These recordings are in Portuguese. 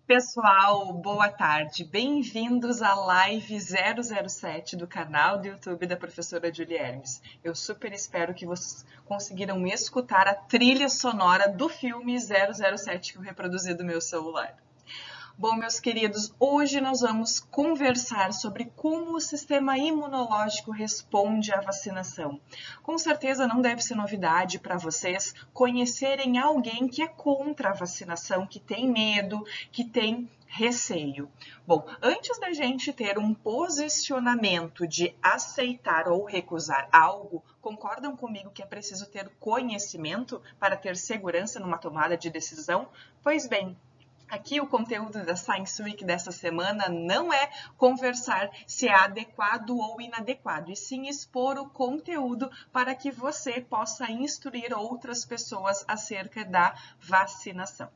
Pessoal, boa tarde. Bem-vindos à live 007 do canal do YouTube da professora Julie Hermes. Eu super espero que vocês conseguiram escutar a trilha sonora do filme 007 que eu reproduzi do meu celular. Bom, meus queridos, hoje nós vamos conversar sobre como o sistema imunológico responde à vacinação. Com certeza não deve ser novidade para vocês conhecerem alguém que é contra a vacinação, que tem medo, que tem receio. Bom, antes da gente ter um posicionamento de aceitar ou recusar algo, concordam comigo que é preciso ter conhecimento para ter segurança numa tomada de decisão? Pois bem, aqui o conteúdo da Science Week dessa semana não é conversar se é adequado ou inadequado, e sim expor o conteúdo para que você possa instruir outras pessoas acerca da vacinação.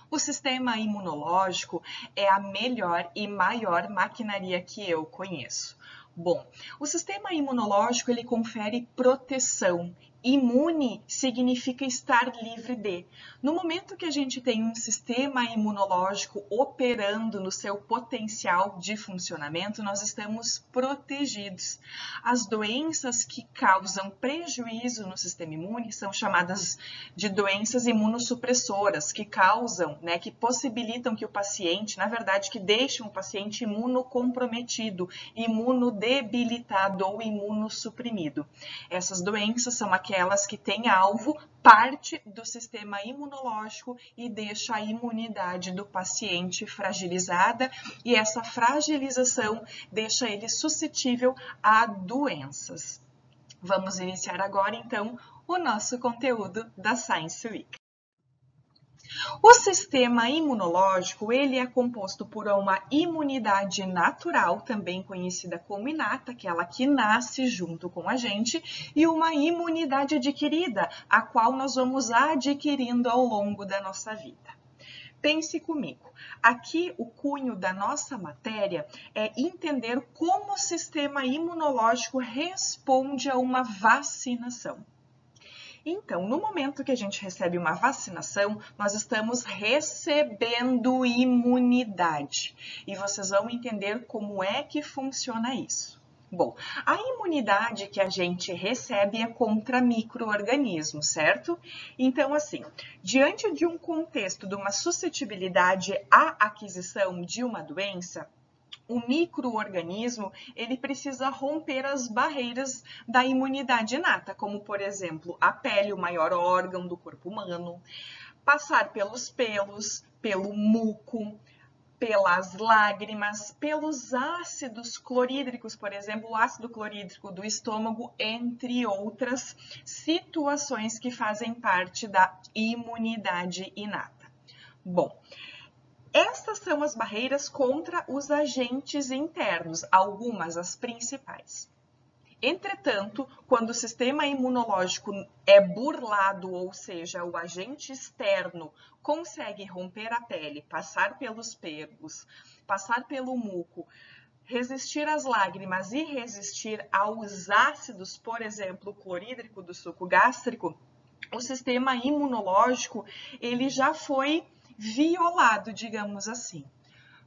O sistema imunológico é a melhor e maior maquinaria que eu conheço. Bom, o sistema imunológico ele confere proteção. Imune significa estar livre de. No momento que a gente tem um sistema imunológico operando no seu potencial de funcionamento, nós estamos protegidos. As doenças que causam prejuízo no sistema imune são chamadas de doenças imunossupressoras, que causam, que possibilitam que o paciente, na verdade, que deixam o paciente imunocomprometido, imunodebilitado ou imunossuprimido. Essas doenças são aquelas que têm alvo parte do sistema imunológico e deixa a imunidade do paciente fragilizada, e essa fragilização deixa ele suscetível a doenças. Vamos iniciar agora, então, o nosso conteúdo da Science Week. O sistema imunológico ele é composto por uma imunidade natural, também conhecida como inata, aquela que nasce junto com a gente, e uma imunidade adquirida, a qual nós vamos adquirindo ao longo da nossa vida. Pense comigo, aqui o cunho da nossa matéria é entender como o sistema imunológico responde a uma vacinação. Então, no momento que a gente recebe uma vacinação, nós estamos recebendo imunidade. E vocês vão entender como é que funciona isso. Bom, a imunidade que a gente recebe é contra micro-organismos, certo? Então, assim, diante de um contexto de uma suscetibilidade à aquisição de uma doença, o micro-organismo ele precisa romper as barreiras da imunidade inata, como, por exemplo, a pele, o maior órgão do corpo humano, passar pelos pelos, pelo muco, pelas lágrimas, pelos ácidos clorídricos, por exemplo, o ácido clorídrico do estômago, entre outras situações que fazem parte da imunidade inata. Bom, estas são as barreiras contra os agentes internos, algumas as principais. Entretanto, quando o sistema imunológico é burlado, ou seja, o agente externo consegue romper a pele, passar pelos pelos, passar pelo muco, resistir às lágrimas e resistir aos ácidos, por exemplo, o clorídrico do suco gástrico, o sistema imunológico ele já foi violado, digamos assim.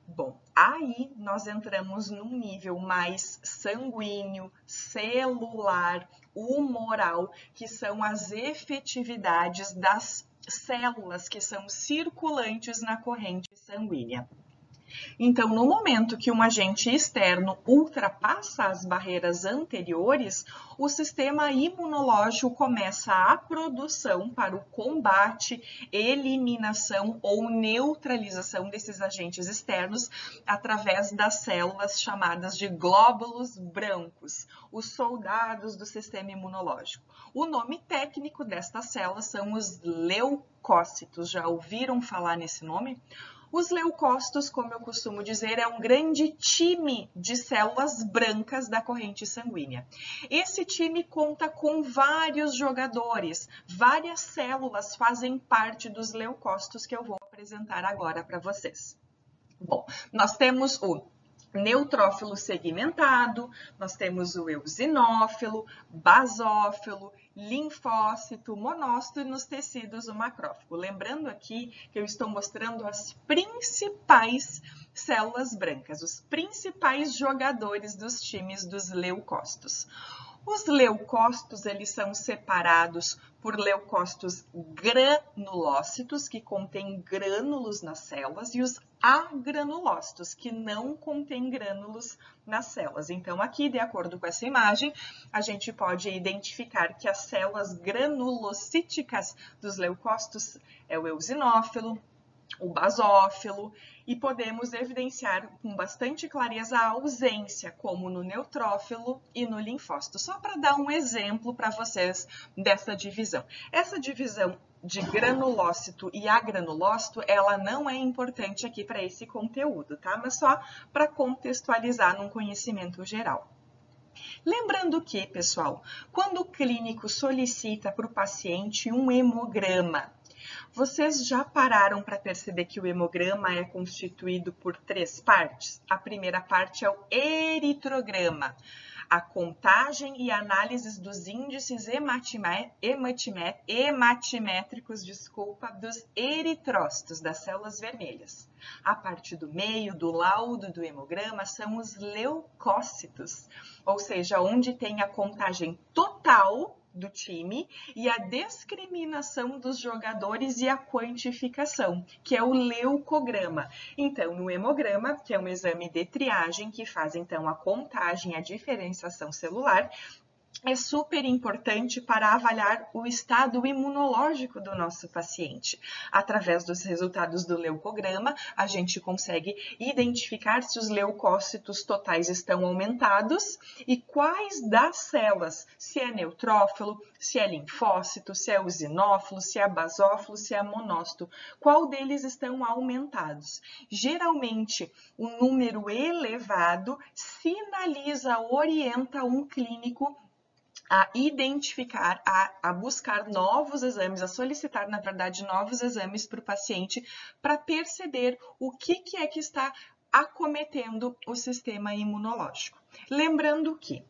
Bom, aí nós entramos num nível mais sanguíneo, celular, humoral, que são as efetividades das células que são circulantes na corrente sanguínea. Então, no momento que um agente externo ultrapassa as barreiras anteriores, o sistema imunológico começa a produção para o combate, eliminação ou neutralização desses agentes externos através das células chamadas de glóbulos brancos, os soldados do sistema imunológico. O nome técnico destas células são os leucócitos. Já ouviram falar nesse nome? Os leucócitos, como eu costumo dizer, é um grande time de células brancas da corrente sanguínea. Esse time conta com vários jogadores, várias células fazem parte dos leucócitos que eu vou apresentar agora para vocês. Bom, nós temos o neutrófilo segmentado, nós temos o eosinófilo, basófilo, linfócito, monócito e nos tecidos o macrófago. Lembrando aqui que eu estou mostrando as principais células brancas, os principais jogadores dos times dos leucócitos. Os leucócitos, eles são separados por leucócitos granulócitos, que contêm grânulos nas células, e os agranulócitos, que não contêm grânulos nas células. Então, aqui, de acordo com essa imagem, a gente pode identificar que as células granulocíticas dos leucócitos é o eosinófilo, o basófilo, e podemos evidenciar com bastante clareza a ausência, como no neutrófilo e no linfócito. Só para dar um exemplo para vocês dessa divisão. Essa divisão de granulócito e agranulócito, ela não é importante aqui para esse conteúdo, tá? Mas só para contextualizar num conhecimento geral. Lembrando que, pessoal, quando o clínico solicita para o paciente um hemograma, vocês já pararam para perceber que o hemograma é constituído por 3 partes? A primeira parte é o eritrograma, a contagem e análise dos índices hematimétricos, dos eritrócitos, das células vermelhas. A parte do meio, do laudo do hemograma, são os leucócitos, ou seja, onde tem a contagem total do time e a discriminação dos jogadores e a quantificação, que é o leucograma. Então, no hemograma, que é um exame de triagem que faz então a contagem e a diferenciação celular, é super importante para avaliar o estado imunológico do nosso paciente. Através dos resultados do leucograma, a gente consegue identificar se os leucócitos totais estão aumentados e quais das células, se é neutrófilo, se é linfócito, se é eosinófilo, se é basófilo, se é monócito, qual deles estão aumentados. Geralmente, o número elevado sinaliza, orienta um clínico a identificar, a buscar novos exames, a solicitar, na verdade, novos exames para o paciente para perceber o que é que está acometendo o sistema imunológico. Lembrando que,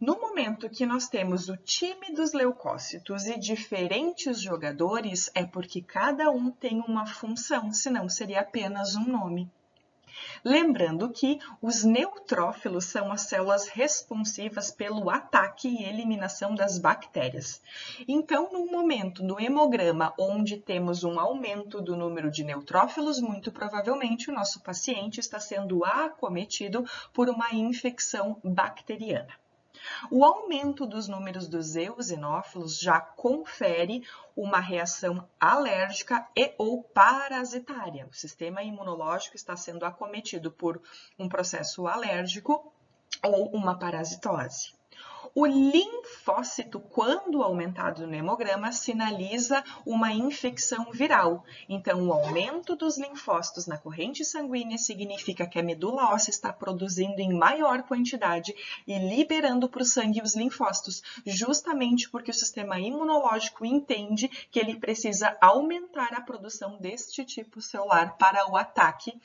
no momento que nós temos o time dos leucócitos e diferentes jogadores, é porque cada um tem uma função, senão seria apenas um nome. Lembrando que os neutrófilos são as células responsivas pelo ataque e eliminação das bactérias. Então, no momento no hemograma onde temos um aumento do número de neutrófilos, muito provavelmente o nosso paciente está sendo acometido por uma infecção bacteriana. O aumento dos números dos eosinófilos já confere uma reação alérgica e ou parasitária. O sistema imunológico está sendo acometido por um processo alérgico ou uma parasitose. O linfócito, quando aumentado no hemograma, sinaliza uma infecção viral. Então, o aumento dos linfócitos na corrente sanguínea significa que a medula óssea está produzindo em maior quantidade e liberando para o sangue os linfócitos, justamente porque o sistema imunológico entende que ele precisa aumentar a produção deste tipo celular para o ataque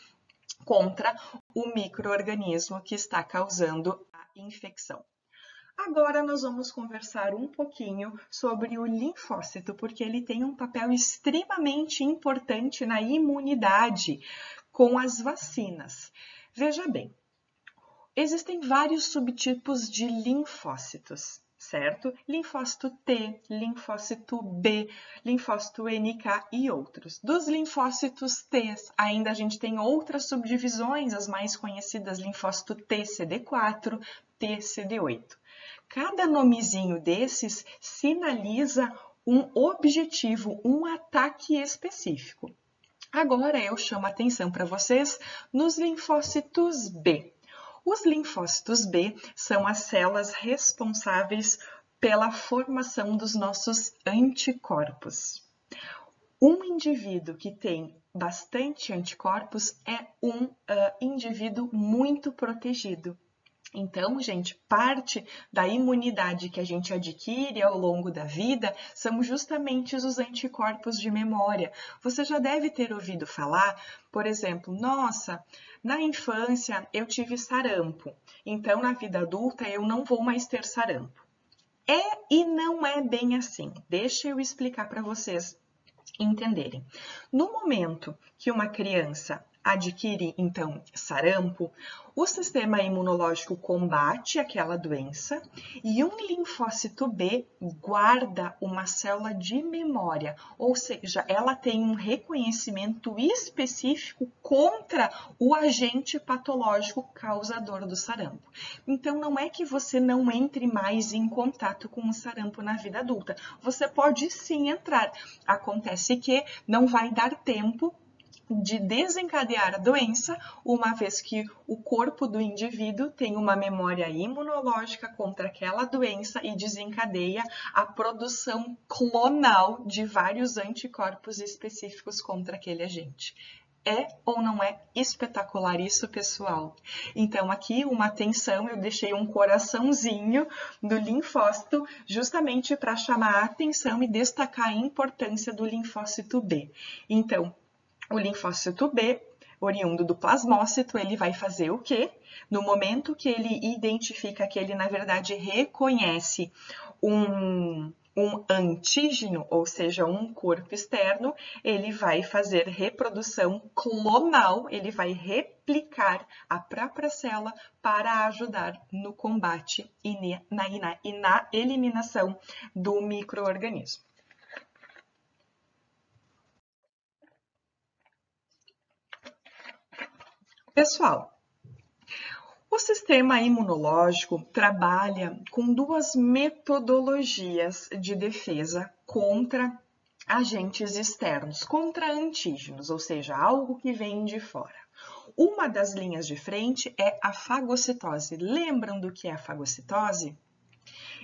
contra o micro-organismo que está causando a infecção. Agora nós vamos conversar um pouquinho sobre o linfócito, porque ele tem um papel extremamente importante na imunidade com as vacinas. Veja bem, existem vários subtipos de linfócitos, certo? Linfócito T, linfócito B, linfócito NK e outros. Dos linfócitos T, ainda a gente tem outras subdivisões, as mais conhecidas, linfócito T, CD4, T, CD8. Cada nomezinho desses sinaliza um objetivo, um ataque específico. Agora eu chamo a atenção para vocês nos linfócitos B. Os linfócitos B são as células responsáveis pela formação dos nossos anticorpos. Um indivíduo que tem bastante anticorpos é um indivíduo muito protegido. Então, gente, parte da imunidade que a gente adquire ao longo da vida são justamente os anticorpos de memória. Você já deve ter ouvido falar, por exemplo, nossa, na infância eu tive sarampo, então na vida adulta eu não vou mais ter sarampo. É e não é bem assim. Deixa eu explicar para vocês entenderem. No momento que uma criança adquire, então, sarampo, o sistema imunológico combate aquela doença e um linfócito B guarda uma célula de memória, ou seja, ela tem um reconhecimento específico contra o agente patológico causador do sarampo. Então, não é que você não entre mais em contato com o sarampo na vida adulta. Você pode sim entrar. Acontece que não vai dar tempo de desencadear a doença, uma vez que o corpo do indivíduo tem uma memória imunológica contra aquela doença e desencadeia a produção clonal de vários anticorpos específicos contra aquele agente. É ou não é espetacular isso, pessoal? Então, aqui uma atenção, eu deixei um coraçãozinho do linfócito justamente para chamar a atenção e destacar a importância do linfócito B. Então, o linfócito B, oriundo do plasmócito, ele vai fazer o quê? No momento que ele identifica que ele, na verdade, reconhece um antígeno, ou seja, um corpo externo, ele vai fazer reprodução clonal, ele vai replicar a própria célula para ajudar no combate e na eliminação do micro-organismo. Pessoal, o sistema imunológico trabalha com duas metodologias de defesa contra agentes externos, contra antígenos, ou seja, algo que vem de fora. Uma das linhas de frente é a fagocitose. Lembram do que é a fagocitose?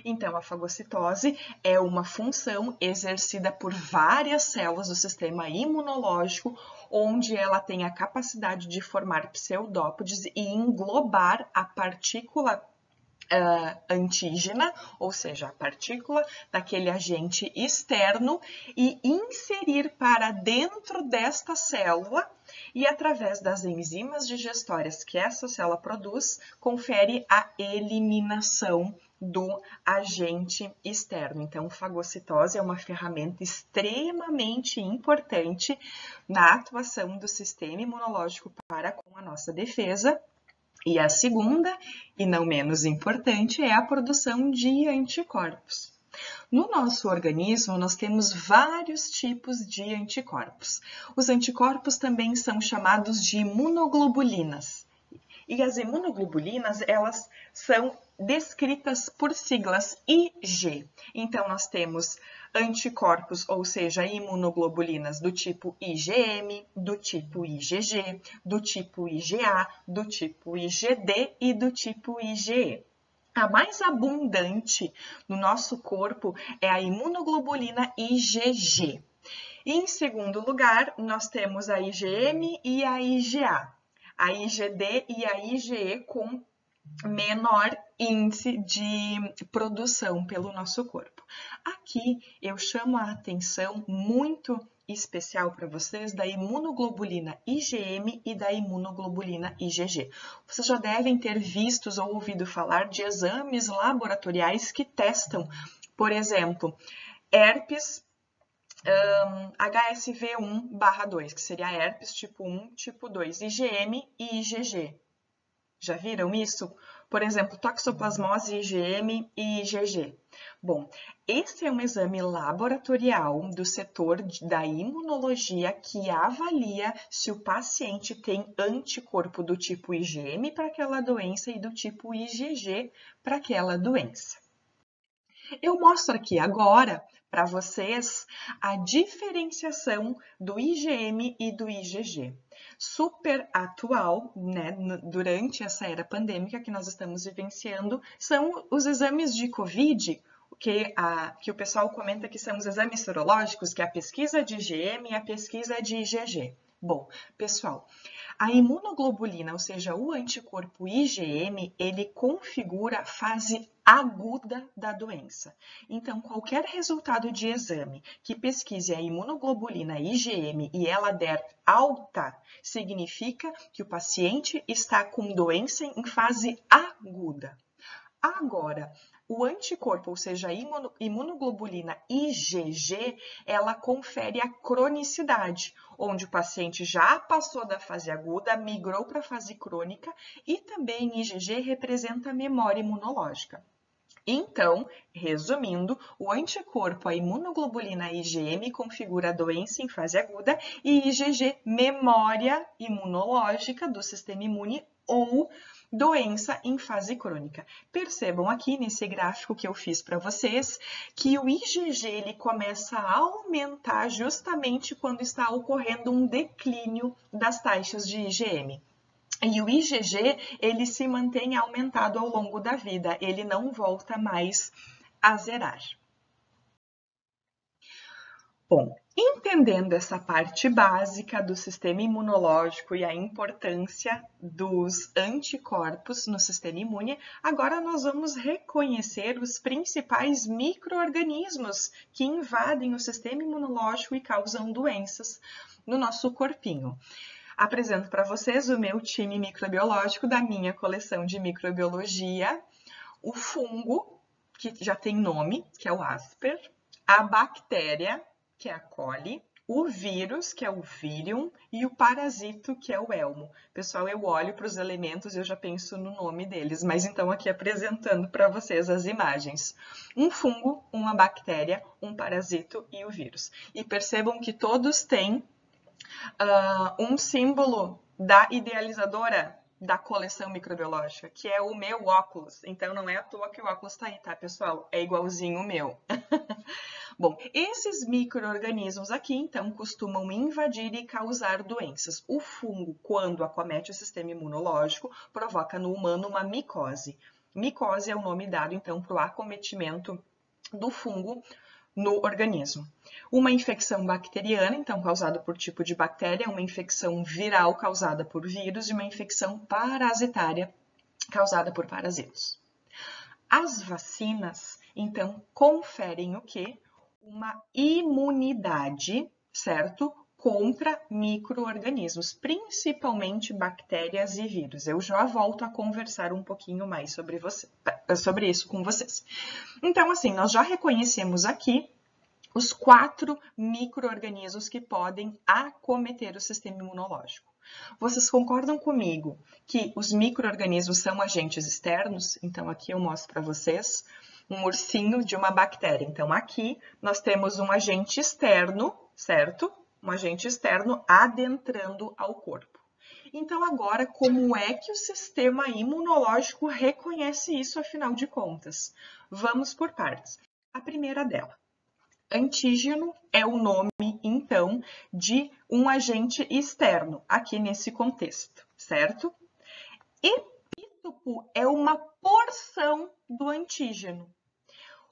Então, a fagocitose é uma função exercida por várias células do sistema imunológico, onde ela tem a capacidade de formar pseudópodes e englobar a partícula antígena, ou seja, a partícula daquele agente externo e inserir para dentro desta célula e através das enzimas digestórias que essa célula produz, confere a eliminação do agente externo. Então, fagocitose é uma ferramenta extremamente importante na atuação do sistema imunológico para com a nossa defesa. E a segunda, e não menos importante, é a produção de anticorpos. No nosso organismo, nós temos vários tipos de anticorpos. Os anticorpos também são chamados de imunoglobulinas. E as imunoglobulinas, elas são descritas por siglas IG. Então, nós temos anticorpos, ou seja, imunoglobulinas do tipo IgM, do tipo IgG, do tipo IgA, do tipo IgD e do tipo IgE. A mais abundante no nosso corpo é a imunoglobulina IgG. E, em segundo lugar, nós temos a IgM e a IgA, a IgD e a IgE com menor índice de produção pelo nosso corpo. Aqui eu chamo a atenção muito especial para vocês da imunoglobulina IgM e da imunoglobulina IgG. Vocês já devem ter visto ou ouvido falar de exames laboratoriais que testam, por exemplo, herpes HSV1/2, que seria herpes tipo 1, tipo 2, IgM e IgG. Já viram isso? Por exemplo, toxoplasmose IgM e IgG. Bom, esse é um exame laboratorial do setor da imunologia que avalia se o paciente tem anticorpo do tipo IgM para aquela doença e do tipo IgG para aquela doença. Eu mostro aqui agora para vocês a diferenciação do IgM e do IgG. Super atual, né, durante essa era pandêmica que nós estamos vivenciando, são os exames de COVID, que o pessoal comenta que são os exames sorológicos, que é a pesquisa de IgM e a pesquisa de IgG. Bom, pessoal, a imunoglobulina, ou seja, o anticorpo IgM, ele configura a fase aguda da doença. Então, qualquer resultado de exame que pesquise a imunoglobulina IgM e ela der alta, significa que o paciente está com doença em fase aguda. Agora, o anticorpo, ou seja, a imunoglobulina IgG, ela confere a cronicidade, onde o paciente já passou da fase aguda, migrou para a fase crônica e também IgG representa a memória imunológica. Então, resumindo, o anticorpo, a imunoglobulina IgM, configura a doença em fase aguda e IgG, memória imunológica do sistema imune ou doença em fase crônica. Percebam aqui nesse gráfico que eu fiz para vocês que o IgG ele começa a aumentar justamente quando está ocorrendo um declínio das taxas de IgM. E o IgG, ele se mantém aumentado ao longo da vida, ele não volta mais a zerar. Bom, entendendo essa parte básica do sistema imunológico e a importância dos anticorpos no sistema imune, agora nós vamos reconhecer os principais micro-organismos que invadem o sistema imunológico e causam doenças no nosso corpinho. Apresento para vocês o meu time microbiológico da minha coleção de microbiologia, o fungo, que já tem nome, que é o Asper, a bactéria, que é a coli, o vírus, que é o virium, e o parasito, que é o elmo. Pessoal, eu olho para os elementos e eu já penso no nome deles, mas então aqui apresentando para vocês as imagens. Um fungo, uma bactéria, um parasito e o vírus. E percebam que todos têm um símbolo da idealizadora da coleção microbiológica, que é o meu óculos. Então, não é à toa que o óculos está aí, tá, pessoal? É igualzinho o meu. Bom, esses micro-organismos aqui, então, costumam invadir e causar doenças. O fungo, quando acomete o sistema imunológico, provoca no humano uma micose. Micose é o nome dado, então, para o acometimento do fungo no organismo. Uma infecção bacteriana, então causada por tipo de bactéria, uma infecção viral causada por vírus e uma infecção parasitária causada por parasitos. As vacinas, então, conferem o quê? Uma imunidade, certo? Contra micro-organismos, principalmente bactérias e vírus. Eu já volto a conversar um pouquinho mais sobre isso com vocês. Então, assim, nós já reconhecemos aqui os 4 micro-organismos que podem acometer o sistema imunológico. Vocês concordam comigo que os micro-organismos são agentes externos? Então, aqui eu mostro para vocês um ursinho de uma bactéria. Então, aqui nós temos um agente externo, certo? Um agente externo adentrando ao corpo. Então, agora, como é que o sistema imunológico reconhece isso, afinal de contas? Vamos por partes. A primeira dela. Antígeno é o nome, então, de um agente externo, aqui nesse contexto, certo? Epítopo é uma porção do antígeno.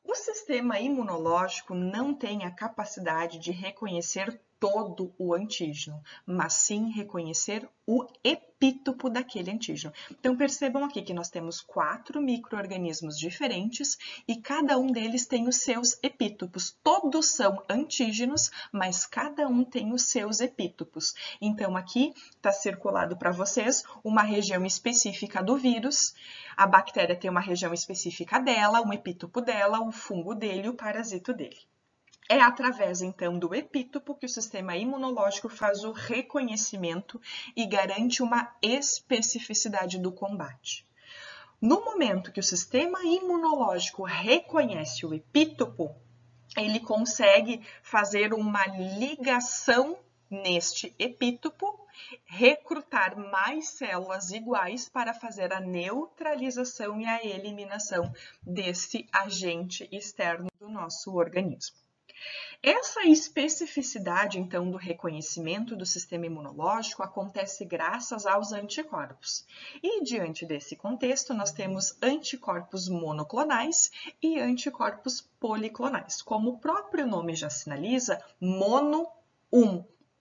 O sistema imunológico não tem a capacidade de reconhecer todo o antígeno, mas sim reconhecer o epítopo daquele antígeno. Então, percebam aqui que nós temos 4 micro-organismos diferentes e cada um deles tem os seus epítopos. Todos são antígenos, mas cada um tem os seus epítopos. Então, aqui está circulado para vocês uma região específica do vírus. A bactéria tem uma região específica dela, um epítopo dela, o fungo dele, o parasito dele. É através, então, do epítopo que o sistema imunológico faz o reconhecimento e garante uma especificidade do combate. No momento que o sistema imunológico reconhece o epítopo, ele consegue fazer uma ligação neste epítopo, recrutar mais células iguais para fazer a neutralização e a eliminação desse agente externo do nosso organismo. Essa especificidade, então, do reconhecimento do sistema imunológico acontece graças aos anticorpos. E, diante desse contexto, nós temos anticorpos monoclonais e anticorpos policlonais. Como o próprio nome já sinaliza, mono,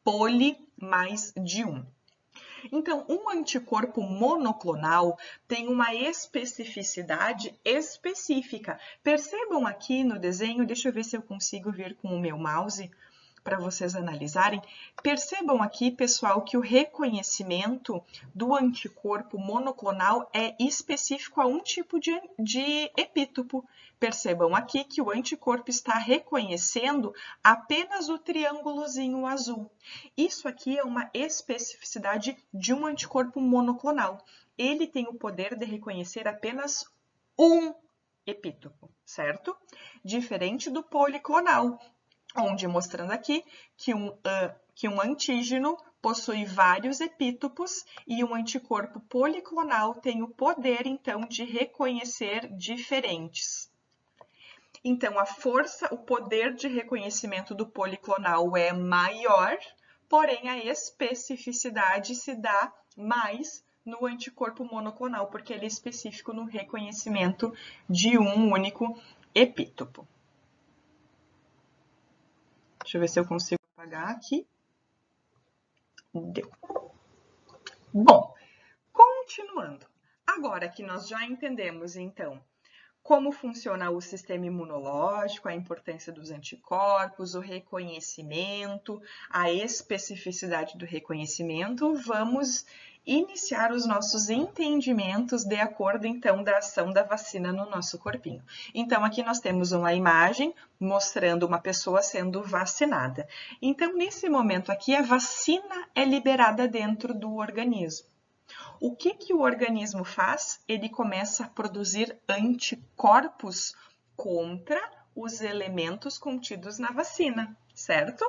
poli, mais de um. Então, um anticorpo monoclonal tem uma especificidade específica. Percebam aqui no desenho, deixa eu ver se eu consigo ver com o meu mouse para vocês analisarem. Percebam aqui, pessoal, que o reconhecimento do anticorpo monoclonal é específico a um tipo de epítopo. Percebam aqui que o anticorpo está reconhecendo apenas o triângulozinho azul. Isso aqui é uma especificidade de um anticorpo monoclonal. Ele tem o poder de reconhecer apenas um epítopo, certo? Diferente do policlonal, onde mostrando aqui que um antígeno possui vários epítopos e um anticorpo policlonal tem o poder, então, de reconhecer diferentes. Então, a força, o poder de reconhecimento do policlonal é maior, porém a especificidade se dá mais no anticorpo monoclonal, porque ele é específico no reconhecimento de um único epítopo. Deixa eu ver se eu consigo apagar aqui. Deu. Bom, continuando. Agora que nós já entendemos, então, como funciona o sistema imunológico, a importância dos anticorpos, o reconhecimento, a especificidade do reconhecimento, vamos iniciar os nossos entendimentos de acordo, então, da ação da vacina no nosso corpinho. Então, aqui nós temos uma imagem mostrando uma pessoa sendo vacinada. Então, nesse momento aqui, a vacina é liberada dentro do organismo. O que o organismo faz? Ele começa a produzir anticorpos contra os elementos contidos na vacina, certo?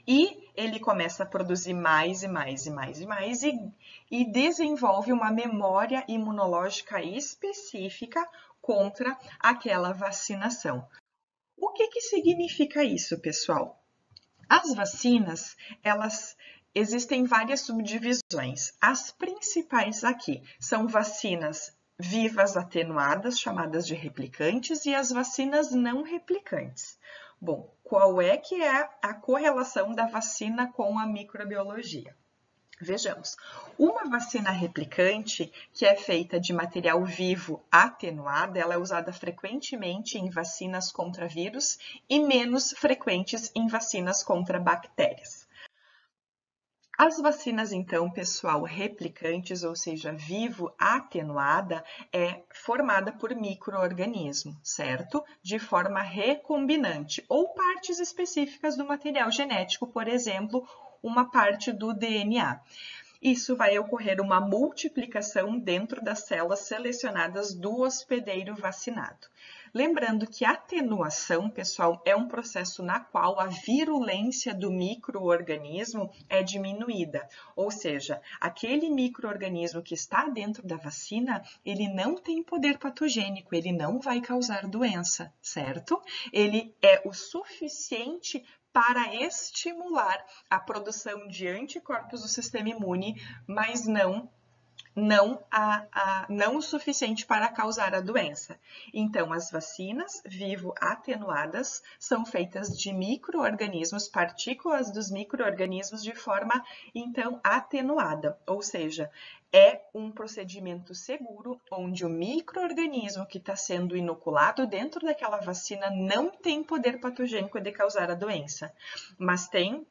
E ele começa a produzir mais e mais e mais e mais e desenvolve uma memória imunológica específica contra aquela vacinação. O que significa isso, pessoal? As vacinas, existem várias subdivisões. As principais aqui são vacinas vivas atenuadas, chamadas de replicantes, e as vacinas não replicantes. Bom, qual é que é a correlação da vacina com a microbiologia? Vejamos, uma vacina replicante, que é feita de material vivo atenuado, ela é usada frequentemente em vacinas contra vírus e menos frequentes em vacinas contra bactérias. As vacinas, então, pessoal, replicantes, ou seja, vivo atenuada, é formada por micro-organismo, certo? De forma recombinante, ou partes específicas do material genético, por exemplo, uma parte do DNA. Isso vai ocorrer uma multiplicação dentro das células selecionadas do hospedeiro vacinado. Lembrando que a atenuação, pessoal, é um processo na qual a virulência do micro-organismo é diminuída. Ou seja, aquele micro-organismo que está dentro da vacina, ele não tem poder patogênico, ele não vai causar doença, certo? Ele é o suficiente para estimular a produção de anticorpos do sistema imune, mas não o suficiente para causar a doença. Então, as vacinas vivo atenuadas são feitas de micro-organismos, partículas dos micro-organismos de forma, então, atenuada, ou seja, é um procedimento seguro onde o micro-organismo que está sendo inoculado dentro daquela vacina não tem poder patogênico de causar a doença, mas tem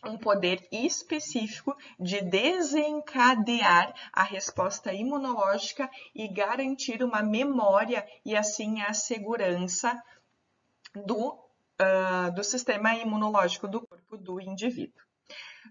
um poder específico de desencadear a resposta imunológica e garantir uma memória e assim a segurança do sistema imunológico do corpo do indivíduo.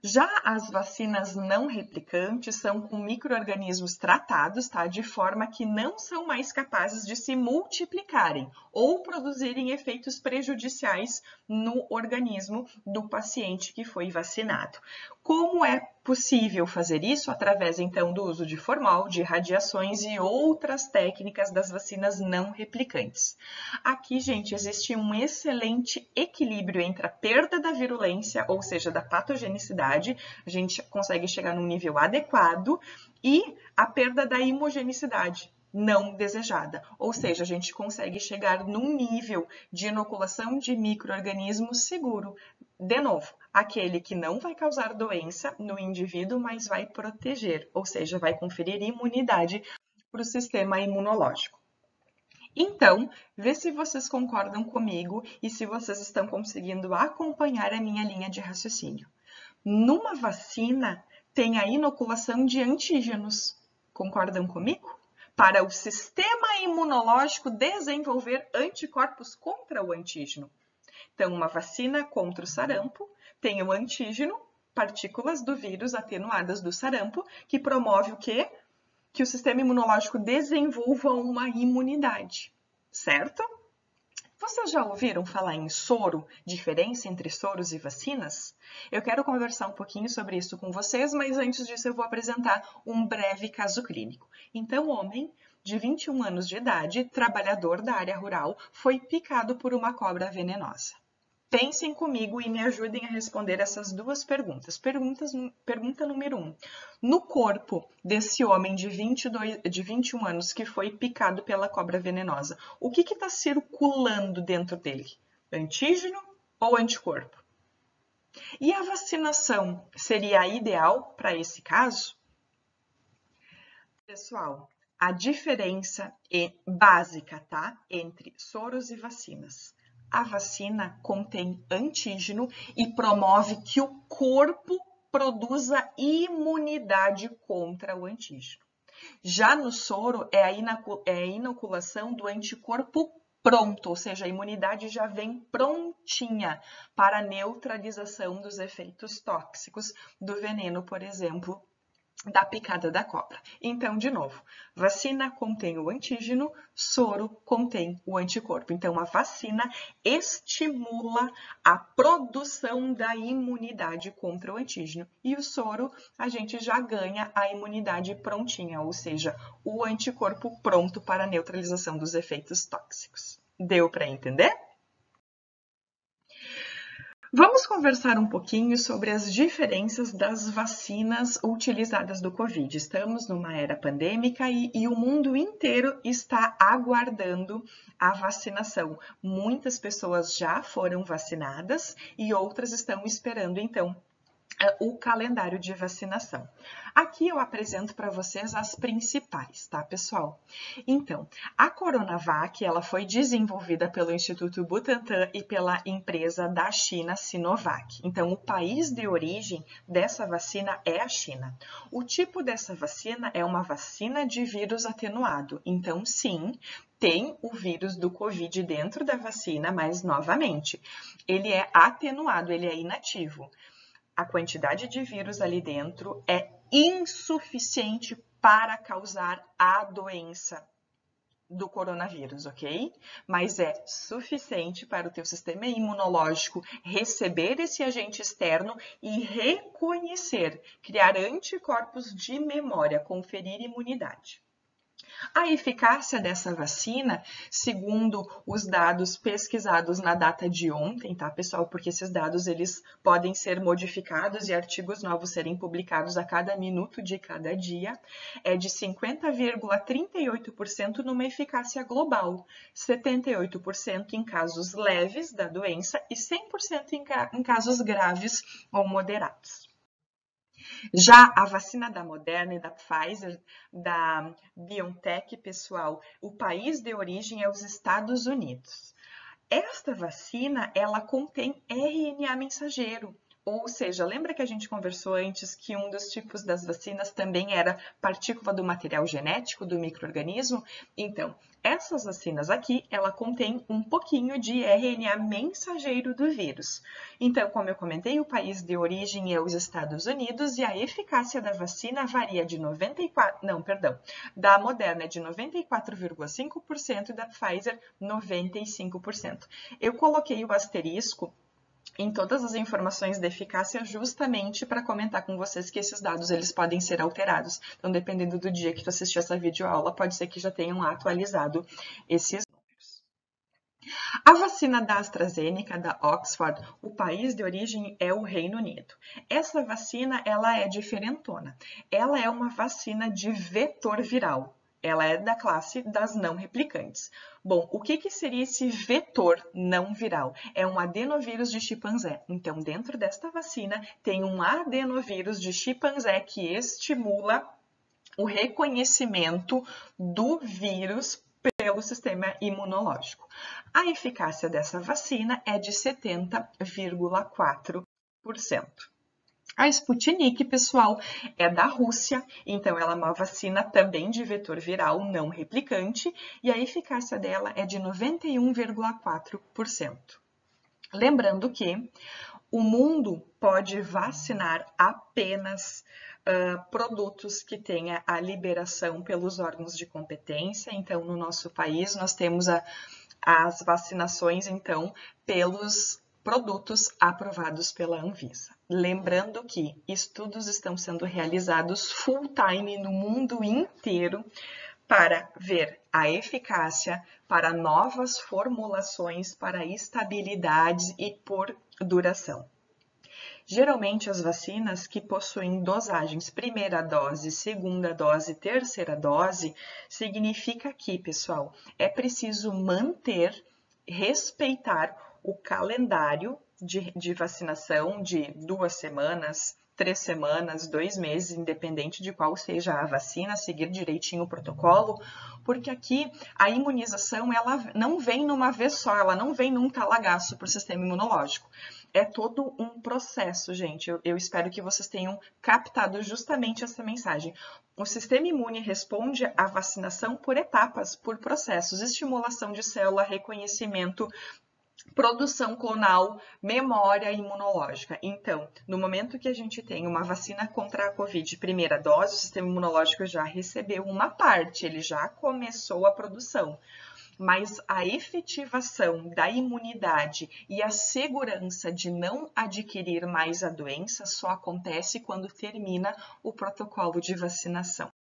Já as vacinas não replicantes são com micro-organismos tratados, tá? De forma que não são mais capazes de se multiplicarem ou produzirem efeitos prejudiciais no organismo do paciente que foi vacinado. Como é possível fazer isso? Através, então, do uso de formol, de radiações e outras técnicas das vacinas não replicantes. Aqui, gente, existe um excelente equilíbrio entre a perda da virulência, ou seja, da patogenicidade, a gente consegue chegar num nível adequado, e a perda da imogenicidade, não desejada, ou seja, a gente consegue chegar num nível de inoculação de micro-organismos seguro. De novo, aquele que não vai causar doença no indivíduo, mas vai proteger, ou seja, vai conferir imunidade para o sistema imunológico. Então, vê se vocês concordam comigo e se vocês estão conseguindo acompanhar a minha linha de raciocínio. Numa vacina, tem a inoculação de antígenos. Concordam comigo? Para o sistema imunológico desenvolver anticorpos contra o antígeno. Então, uma vacina contra o sarampo tem o antígeno, partículas do vírus atenuadas do sarampo, que promove o quê? Que o sistema imunológico desenvolva uma imunidade, certo? Vocês já ouviram falar em soro, diferença entre soros e vacinas? Eu quero conversar um pouquinho sobre isso com vocês, mas antes disso eu vou apresentar um breve caso clínico. Então, homem de 21 anos de idade, trabalhador da área rural, foi picado por uma cobra venenosa. Pensem comigo e me ajudem a responder essas duas perguntas. Pergunta número 1. No corpo desse homem de 21 anos que foi picado pela cobra venenosa, o que está circulando dentro dele? Antígeno ou anticorpo? E a vacinação seria a ideal para esse caso? Pessoal, a diferença é básica, tá? Entre soros e vacinas. A vacina contém antígeno e promove que o corpo produza imunidade contra o antígeno. Já no soro, é a inoculação do anticorpo pronto, ou seja, a imunidade já vem prontinha para a neutralização dos efeitos tóxicos do veneno, por exemplo, da picada da cobra. Então, de novo, vacina contém o antígeno, soro contém o anticorpo. Então, a vacina estimula a produção da imunidade contra o antígeno. E o soro, a gente já ganha a imunidade prontinha, ou seja, o anticorpo pronto para a neutralização dos efeitos tóxicos. Deu para entender? Vamos conversar um pouquinho sobre as diferenças das vacinas utilizadas do Covid. Estamos numa era pandêmica e o mundo inteiro está aguardando a vacinação. Muitas pessoas já foram vacinadas e outras estão esperando, então, o calendário de vacinação. Aqui eu apresento para vocês as principais, tá, pessoal? Então, a Coronavac, ela foi desenvolvida pelo Instituto Butantan e pela empresa da China, Sinovac. Então, o país de origem dessa vacina é a China. O tipo dessa vacina é uma vacina de vírus atenuado. Então, sim, tem o vírus do Covid dentro da vacina, mas, novamente, ele é atenuado, ele é inativo. A quantidade de vírus ali dentro é insuficiente para causar a doença do coronavírus, ok? Mas é suficiente para o teu sistema imunológico receber esse agente externo e reconhecer, criar anticorpos de memória, conferir imunidade. A eficácia dessa vacina, segundo os dados pesquisados na data de ontem, tá, pessoal? Porque esses dados eles podem ser modificados e artigos novos serem publicados a cada minuto de cada dia, é de 50,38% numa eficácia global, 78% em casos leves da doença e 100% em casos graves ou moderados. Já a vacina da Moderna e da Pfizer, da BioNTech, pessoal, o país de origem é os Estados Unidos. Esta vacina, ela contém RNA mensageiro, ou seja, lembra que a gente conversou antes que um dos tipos das vacinas também era partícula do material genético do micro-organismo? Então, essas vacinas aqui, ela contém um pouquinho de RNA mensageiro do vírus. Então, como eu comentei, o país de origem é os Estados Unidos e a eficácia da vacina varia de da Moderna é de 94,5% e da Pfizer 95%. Eu coloquei o asterisco em todas as informações de eficácia justamente para comentar com vocês que esses dados eles podem ser alterados. Então, dependendo do dia que tu assistir essa videoaula, pode ser que já tenham atualizado esses números. A vacina da AstraZeneca, da Oxford, o país de origem é o Reino Unido. Essa vacina, ela é diferentona. Ela é uma vacina de vetor viral. ela é da classe das não replicantes. Bom, o que seria esse vetor não viral? É um adenovírus de chimpanzé. Então, dentro desta vacina, tem um adenovírus de chimpanzé que estimula o reconhecimento do vírus pelo sistema imunológico. A eficácia dessa vacina é de 70,4%. A Sputnik, pessoal, é da Rússia, então ela é uma vacina também de vetor viral não replicante e a eficácia dela é de 91,4%. Lembrando que o mundo pode vacinar apenas produtos que tenha a liberação pelos órgãos de competência. Então, no nosso país, nós temos as vacinações, então, pelos produtos aprovados pela Anvisa. Lembrando que estudos estão sendo realizados full time no mundo inteiro para ver a eficácia, para novas formulações, para estabilidade e por duração. Geralmente, as vacinas que possuem dosagens primeira dose, segunda dose, terceira dose, significa que, pessoal, é preciso respeitar o calendário de vacinação de 2 semanas, 3 semanas, 2 meses, independente de qual seja a vacina, seguir direitinho o protocolo, porque aqui a imunização ela não vem numa vez só, ela não vem num talagaço para o sistema imunológico. É todo um processo, gente. Eu espero que vocês tenham captado justamente essa mensagem. O sistema imune responde à vacinação por etapas, por processos, estimulação de célula, reconhecimento, produção clonal, memória imunológica. Então, no momento que a gente tem uma vacina contra a Covid, primeira dose, o sistema imunológico já recebeu uma parte, ele já começou a produção. Mas a efetivação da imunidade e a segurança de não adquirir mais a doença só acontece quando termina o protocolo de vacinação.